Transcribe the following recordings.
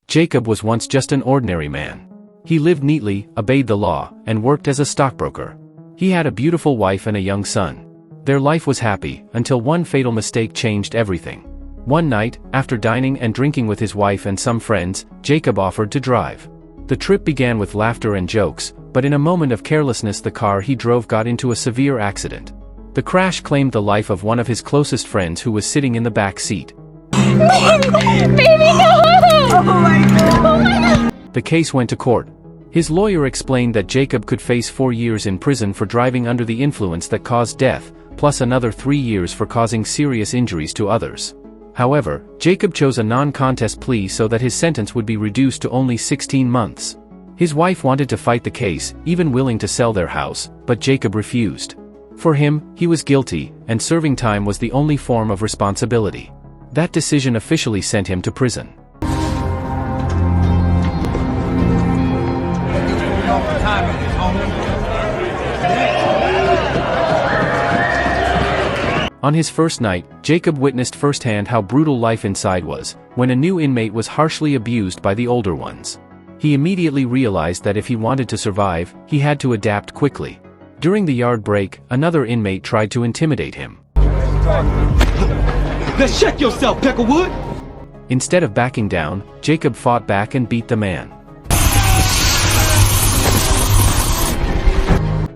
Jacob was once just an ordinary man. He lived neatly, obeyed the law, and worked as a stockbroker. He had a beautiful wife and a young son. Their life was happy, until one fatal mistake changed everything. One night, after dining and drinking with his wife and some friends, Jacob offered to drive. The trip began with laughter and jokes, but in a moment of carelessness the car he drove got into a severe accident. The crash claimed the life of one of his closest friends who was sitting in the back seat. Baby, no! Oh my God! Oh my God! The case went to court. His lawyer explained that Jacob could face 4 years in prison for driving under the influence that caused death, plus another 3 years for causing serious injuries to others. However, Jacob chose a non-contest plea so that his sentence would be reduced to only 16 months. His wife wanted to fight the case, even willing to sell their house, but Jacob refused. For him, he was guilty, and serving time was the only form of responsibility. That decision officially sent him to prison. On his first night, Jacob witnessed firsthand how brutal life inside was, when a new inmate was harshly abused by the older ones. He immediately realized that if he wanted to survive, he had to adapt quickly. During the yard break, another inmate tried to intimidate him. Let's check yourself, Peckerwood! Instead of backing down, Jacob fought back and beat the man.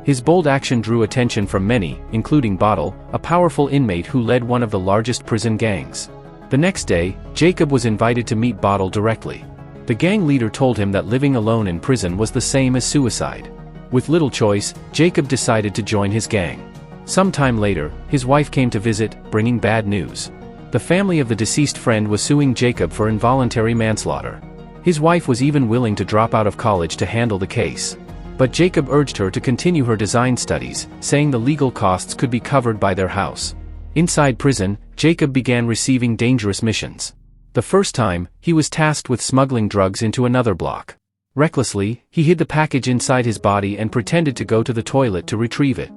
His bold action drew attention from many, including Bottle, a powerful inmate who led one of the largest prison gangs. The next day, Jacob was invited to meet Bottle directly. The gang leader told him that living alone in prison was the same as suicide. With little choice, Jacob decided to join his gang. Some time later, his wife came to visit, bringing bad news. The family of the deceased friend was suing Jacob for involuntary manslaughter. His wife was even willing to drop out of college to handle the case. But Jacob urged her to continue her design studies, saying the legal costs could be covered by their house. Inside prison, Jacob began receiving dangerous missions. The first time, he was tasked with smuggling drugs into another block. Recklessly, he hid the package inside his body and pretended to go to the toilet to retrieve it.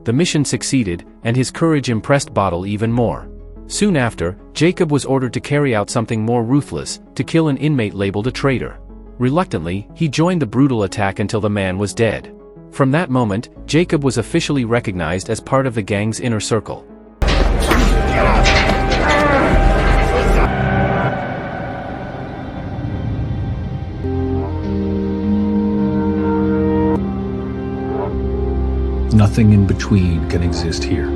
The mission succeeded, and his courage impressed Bottle even more. Soon after, Jacob was ordered to carry out something more ruthless, to kill an inmate labeled a traitor. Reluctantly, he joined the brutal attack until the man was dead. From that moment, Jacob was officially recognized as part of the gang's inner circle. Nothing in between can exist here.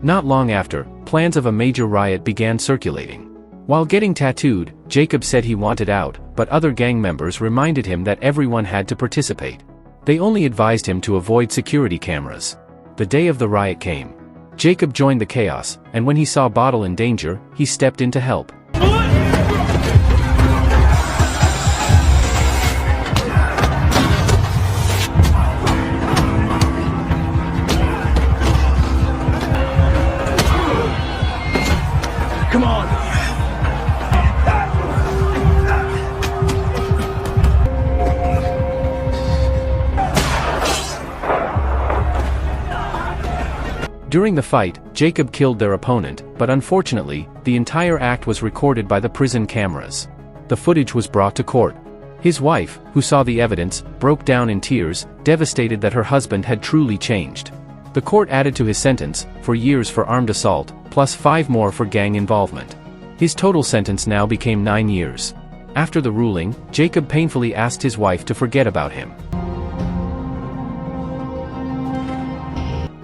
Not long after, plans of a major riot began circulating. While getting tattooed, Jacob said he wanted out, but other gang members reminded him that everyone had to participate. They only advised him to avoid security cameras. The day of the riot came. Jacob joined the chaos, and when he saw Bottle in danger, he stepped in to help. Come on! During the fight, Jacob killed their opponent, but unfortunately, the entire act was recorded by the prison cameras. The footage was brought to court. His wife, who saw the evidence, broke down in tears, devastated that her husband had truly changed. The court added to his sentence, 4 years for armed assault, plus 5 more for gang involvement. His total sentence now became 9 years. After the ruling, Jacob painfully asked his wife to forget about him.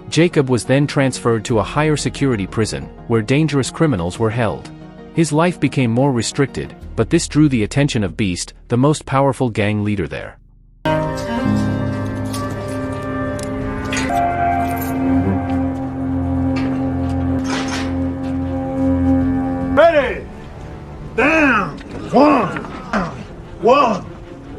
Jacob was then transferred to a higher security prison, where dangerous criminals were held. His life became more restricted, but this drew the attention of Beast, the most powerful gang leader there. Ready! Down! 1,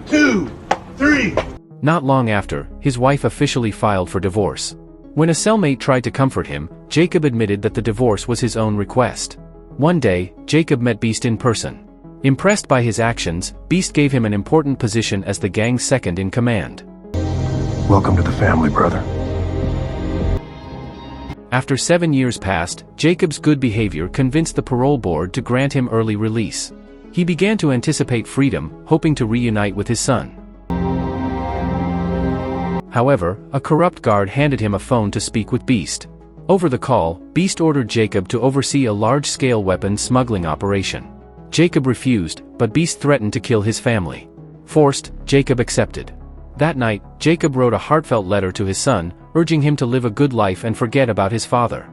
2, 3. Not long after, his wife officially filed for divorce. When a cellmate tried to comfort him, Jacob admitted that the divorce was his own request. One day, Jacob met Beast in person. Impressed by his actions, Beast gave him an important position as the gang's second in command. Welcome to the family, brother. After 7 years passed, Jacob's good behavior convinced the parole board to grant him early release. He began to anticipate freedom, hoping to reunite with his son. However, a corrupt guard handed him a phone to speak with Beast. Over the call, Beast ordered Jacob to oversee a large-scale weapons smuggling operation. Jacob refused, but Beast threatened to kill his family. Forced, Jacob accepted. That night, Jacob wrote a heartfelt letter to his son, urging him to live a good life and forget about his father.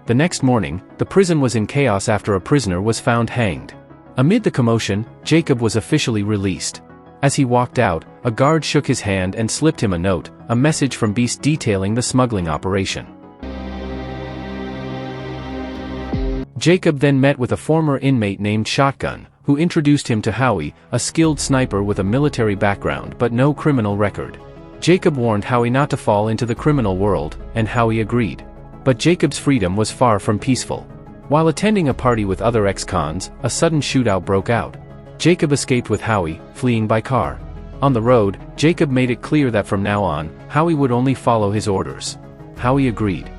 The next morning, the prison was in chaos after a prisoner was found hanged. Amid the commotion, Jacob was officially released. As he walked out, a guard shook his hand and slipped him a note, a message from Beast detailing the smuggling operation. Jacob then met with a former inmate named Shotgun, who introduced him to Howie, a skilled sniper with a military background but no criminal record. Jacob warned Howie not to fall into the criminal world, and Howie agreed. But Jacob's freedom was far from peaceful. While attending a party with other ex-cons, a sudden shootout broke out. Jacob escaped with Howie, fleeing by car. On the road, Jacob made it clear that from now on, Howie would only follow his orders. Howie agreed.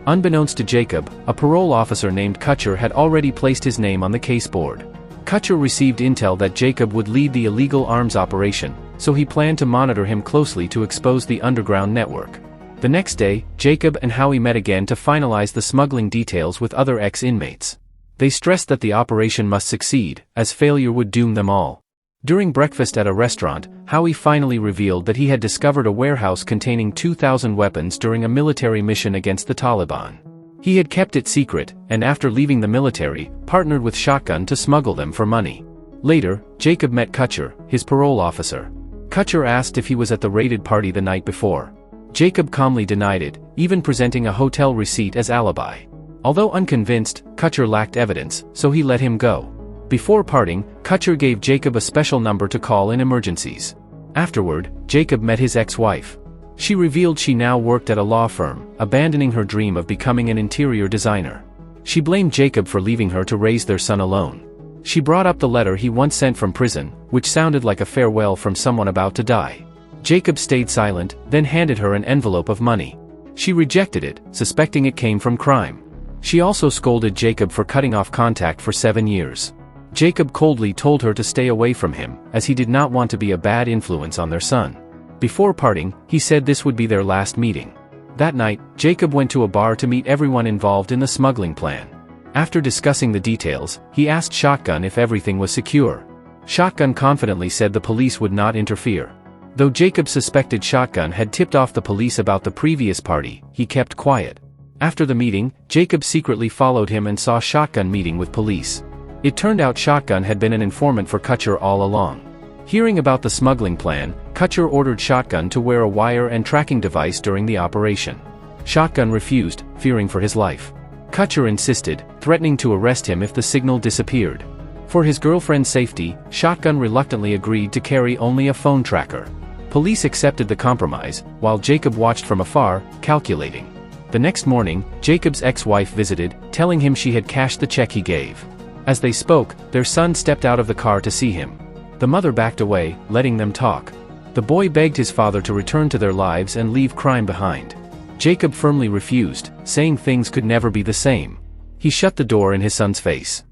Unbeknownst to Jacob, a parole officer named Kutcher had already placed his name on the case board. Kutcher received intel that Jacob would lead the illegal arms operation, so he planned to monitor him closely to expose the underground network. The next day, Jacob and Howie met again to finalize the smuggling details with other ex-inmates. They stressed that the operation must succeed, as failure would doom them all. During breakfast at a restaurant, Howie finally revealed that he had discovered a warehouse containing 2,000 weapons during a military mission against the Taliban. He had kept it secret, and after leaving the military, partnered with Shotgun to smuggle them for money. Later, Jacob met Kutcher, his parole officer. Kutcher asked if he was at the raided party the night before. Jacob calmly denied it, even presenting a hotel receipt as alibi. Although unconvinced, Kutcher lacked evidence, so he let him go. Before parting, Kutcher gave Jacob a special number to call in emergencies. Afterward, Jacob met his ex-wife. She revealed she now worked at a law firm, abandoning her dream of becoming an interior designer. She blamed Jacob for leaving her to raise their son alone. She brought up the letter he once sent from prison, which sounded like a farewell from someone about to die. Jacob stayed silent, then handed her an envelope of money. She rejected it, suspecting it came from crime. She also scolded Jacob for cutting off contact for 7 years. Jacob coldly told her to stay away from him, as he did not want to be a bad influence on their son. Before parting, he said this would be their last meeting. That night, Jacob went to a bar to meet everyone involved in the smuggling plan. After discussing the details, he asked Shotgun if everything was secure. Shotgun confidently said the police would not interfere. Though Jacob suspected Shotgun had tipped off the police about the previous party, he kept quiet. After the meeting, Jacob secretly followed him and saw Shotgun meeting with police. It turned out Shotgun had been an informant for Kutcher all along. Hearing about the smuggling plan, Kutcher ordered Shotgun to wear a wire and tracking device during the operation. Shotgun refused, fearing for his life. Kutcher insisted, threatening to arrest him if the signal disappeared. For his girlfriend's safety, Shotgun reluctantly agreed to carry only a phone tracker. Police accepted the compromise, while Jacob watched from afar, calculating. The next morning, Jacob's ex-wife visited, telling him she had cashed the check he gave. As they spoke, their son stepped out of the car to see him. The mother backed away, letting them talk. The boy begged his father to return to their lives and leave crime behind. Jacob firmly refused, saying things could never be the same. He shut the door in his son's face.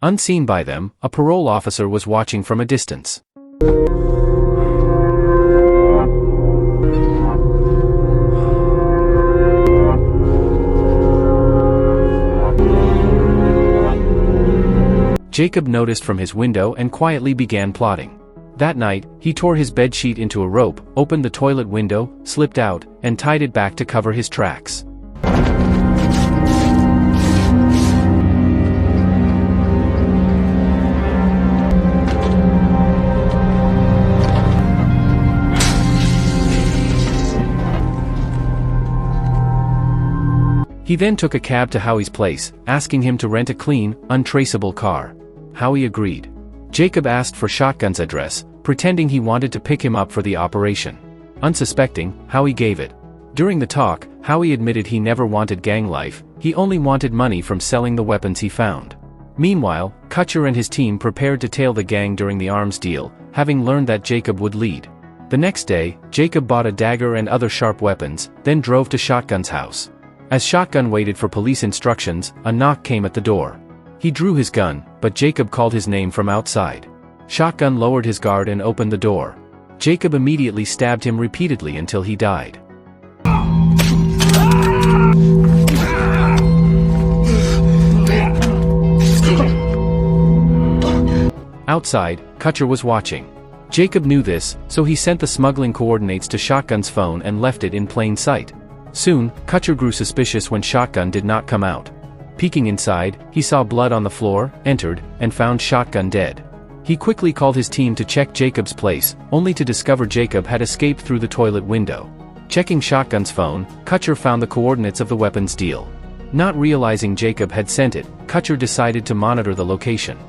Unseen by them, a parole officer was watching from a distance. Jacob noticed from his window and quietly began plotting. That night, he tore his bedsheet into a rope, opened the toilet window, slipped out, and tied it back to cover his tracks. He then took a cab to Howie's place, asking him to rent a clean, untraceable car. Howie agreed. Jacob asked for Shotgun's address, pretending he wanted to pick him up for the operation. Unsuspecting, Howie gave it. During the talk, Howie admitted he never wanted gang life, he only wanted money from selling the weapons he found. Meanwhile, Kutcher and his team prepared to tail the gang during the arms deal, having learned that Jacob would lead. The next day, Jacob bought a dagger and other sharp weapons, then drove to Shotgun's house. As Shotgun waited for police instructions, a knock came at the door. He drew his gun, but Jacob called his name from outside. Shotgun lowered his guard and opened the door. Jacob immediately stabbed him repeatedly until he died. Outside, Kutcher was watching. Jacob knew this, so he sent the smuggling coordinates to Shotgun's phone and left it in plain sight. Soon, Kutcher grew suspicious when Shotgun did not come out. Peeking inside, he saw blood on the floor, entered, and found Shotgun dead. He quickly called his team to check Jacob's place, only to discover Jacob had escaped through the toilet window. Checking Shotgun's phone, Kutcher found the coordinates of the weapons deal. Not realizing Jacob had sent it, Kutcher decided to monitor the location.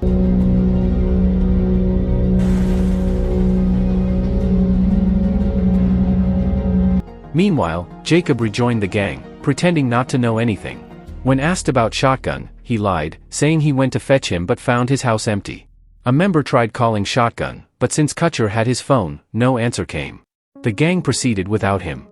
Meanwhile, Jacob rejoined the gang, pretending not to know anything. When asked about Shotgun, he lied, saying he went to fetch him but found his house empty. A member tried calling Shotgun, but since Kutcher had his phone, no answer came. The gang proceeded without him.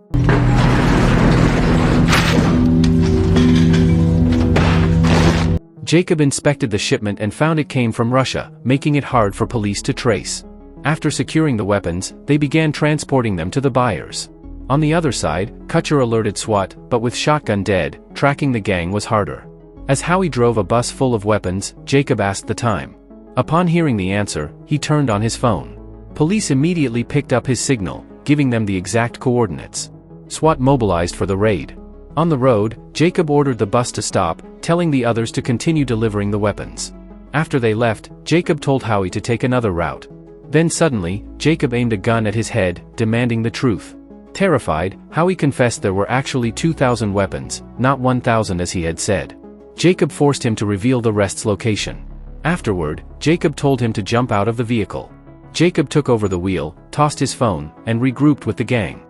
Jacob inspected the shipment and found it came from Russia, making it hard for police to trace. After securing the weapons, they began transporting them to the buyers. On the other side, Kutcher alerted SWAT, but with Shotgun dead, tracking the gang was harder. As Howie drove a bus full of weapons, Jacob asked the time. Upon hearing the answer, he turned on his phone. Police immediately picked up his signal, giving them the exact coordinates. SWAT mobilized for the raid. On the road, Jacob ordered the bus to stop, telling the others to continue delivering the weapons. After they left, Jacob told Howie to take another route. Then suddenly, Jacob aimed a gun at his head, demanding the truth. Terrified, Howie confessed there were actually 2,000 weapons, not 1,000 as he had said. Jacob forced him to reveal the rest's location. Afterward, Jacob told him to jump out of the vehicle. Jacob took over the wheel, tossed his phone, and regrouped with the gang.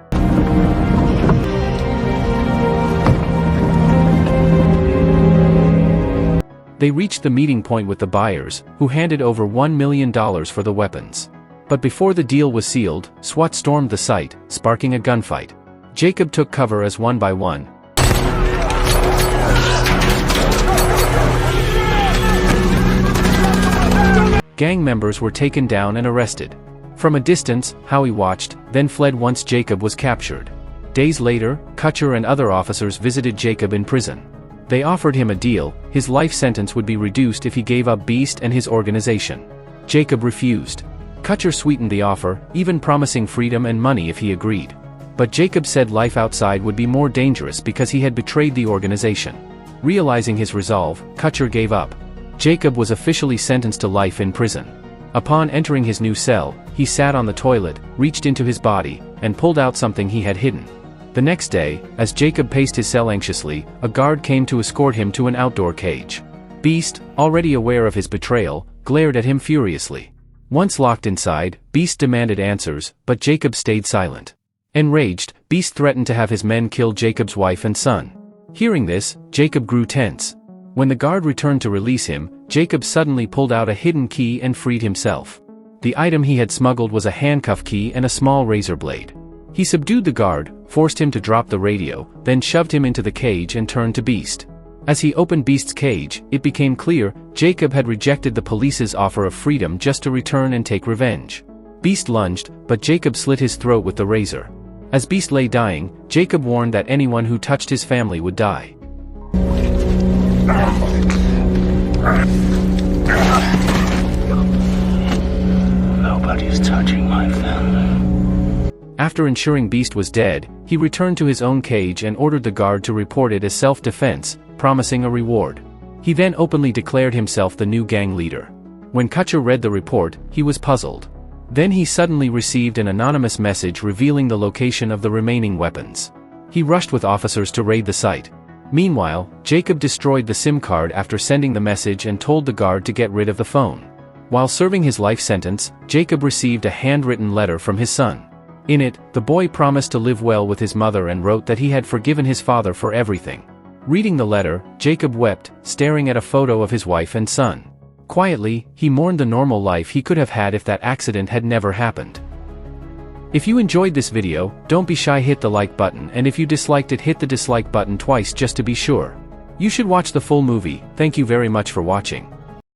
They reached the meeting point with the buyers, who handed over $1 million for the weapons. But before the deal was sealed, SWAT stormed the site, sparking a gunfight. Jacob took cover as one by one. Gang members were taken down and arrested. From a distance, Howie watched, then fled once Jacob was captured. Days later, Kutcher and other officers visited Jacob in prison. They offered him a deal: his life sentence would be reduced if he gave up Beast and his organization. Jacob refused. Kutcher sweetened the offer, even promising freedom and money if he agreed. But Jacob said life outside would be more dangerous because he had betrayed the organization. Realizing his resolve, Kutcher gave up. Jacob was officially sentenced to life in prison. Upon entering his new cell, he sat on the toilet, reached into his body, and pulled out something he had hidden. The next day, as Jacob paced his cell anxiously, a guard came to escort him to an outdoor cage. Beast, already aware of his betrayal, glared at him furiously. Once locked inside, Beast demanded answers, but Jacob stayed silent. Enraged, Beast threatened to have his men kill Jacob's wife and son. Hearing this, Jacob grew tense. When the guard returned to release him, Jacob suddenly pulled out a hidden key and freed himself. The item he had smuggled was a handcuff key and a small razor blade. He subdued the guard, forced him to drop the radio, then shoved him into the cage and turned to Beast. As he opened Beast's cage, it became clear Jacob had rejected the police's offer of freedom just to return and take revenge. Beast lunged, but Jacob slit his throat with the razor. As Beast lay dying, Jacob warned that anyone who touched his family would die. Nobody's touching my family. After ensuring Beast was dead, he returned to his own cage and ordered the guard to report it as self-defense, promising a reward. He then openly declared himself the new gang leader. When Kutcher read the report, he was puzzled. Then he suddenly received an anonymous message revealing the location of the remaining weapons. He rushed with officers to raid the site. Meanwhile, Jacob destroyed the SIM card after sending the message and told the guard to get rid of the phone. While serving his life sentence, Jacob received a handwritten letter from his son. In it, the boy promised to live well with his mother and wrote that he had forgiven his father for everything. Reading the letter, Jacob wept, staring at a photo of his wife and son. Quietly, he mourned the normal life he could have had if that accident had never happened. If you enjoyed this video, don't be shy, hit the like button, and if you disliked it, hit the dislike button twice just to be sure. You should watch the full movie. Thank you very much for watching.